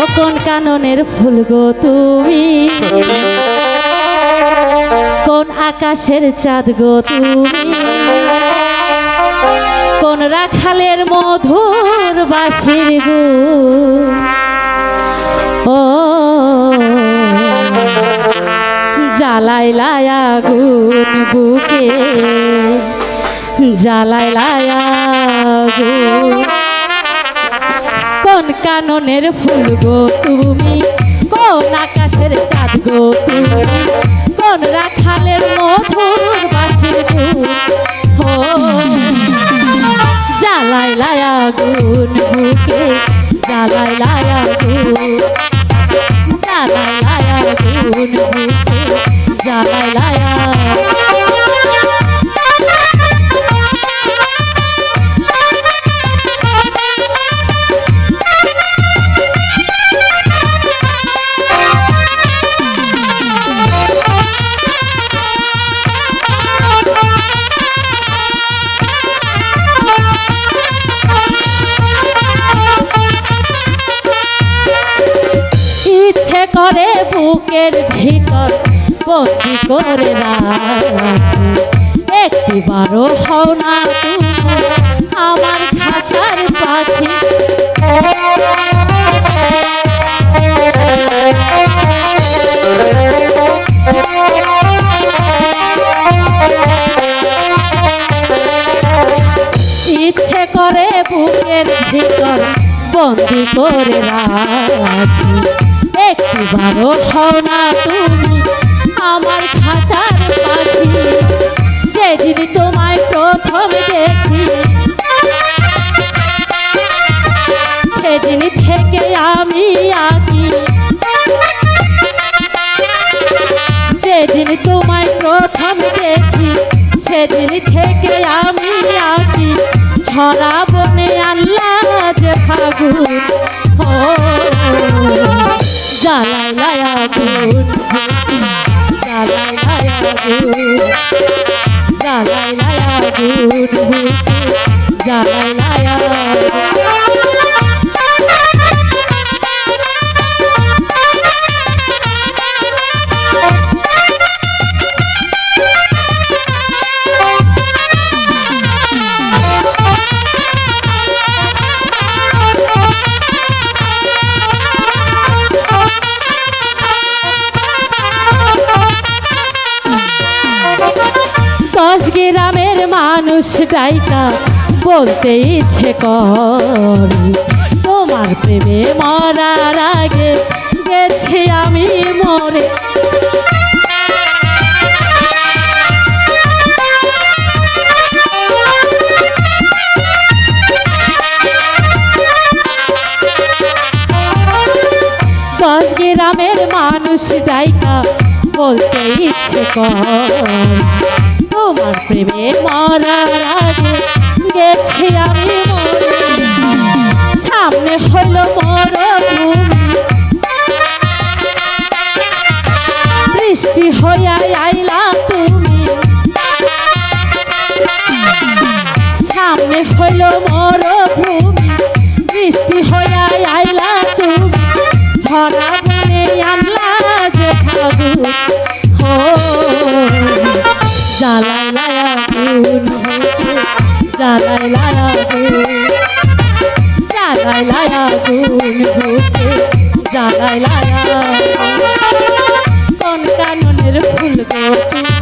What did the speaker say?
ও কোন কাননের ফুল গো তুমি, কোন আকাশের চাঁদ গো তুমি, কোন রাখালের মধুর বাঁশির গো। ও জ্বালাইলাই আগুন বুকে, জ্বালাইলাই আগুন। কোন কাননের ফুল গো তুমি, কোন আকাশের চাঁদ গো তুমি, কোন রাখালের মধুর বাঁশির গো। ও জ্বালাইলাই আগুন বুকে, জ্বালাইলাই আগুন, জ্বালাইলাই আগুন বুকে, জ্বালাইলাই আগুন। করে বুকের ভিতর বন্দি করে রাখি, একটিবারও হও না তুমি আমার খাঁচার পাখি। ইচ্ছে করে বুকের ভিতর বন্দি করে রাখি, একটিবারও হও না তুমি আমার খাঁচার পাখি। যেদিন তোমায় প্রথম দেখি সেদিন থেকে আমি আঁকি, যেদিন তোমায় প্রথম দেখি সেদিন থেকে আমি আঁকি। ঝরা বনে আল্লাহ যে ফাগুন, ও জ্বালাইলাই আগুন, জ্বালাইলাই আগুন, জ্বালাইলাই আগুন, জ্বালাইলাই আগুন। গ্রামের মানুষ ডাইকা বলতে ইচ্ছে করে, তোমার প্রেমে মরার আগে গেছি আমি মরে। দশ গ্রামের মানুষ ডাইকা বলতে ইচ্ছে করে, তোমার প্রেমে মরার আগে গেছি আমি মরে। সামনে হইল মরভূমি, বৃষ্টি হইয়া আইলা তুমি, সামনে হইল মরভূমি, বৃষ্টি হইয়া আইলা তুমি। ঝরা বনে আনলা যে ফাগুন, ও জ্বালাইলাই আগুন, জ্বালাইলাই আগুন, জ্বালাইলাই আগুন, জ্বালাইলাই আগুন। কোন কাননের ফুল গো তুমি,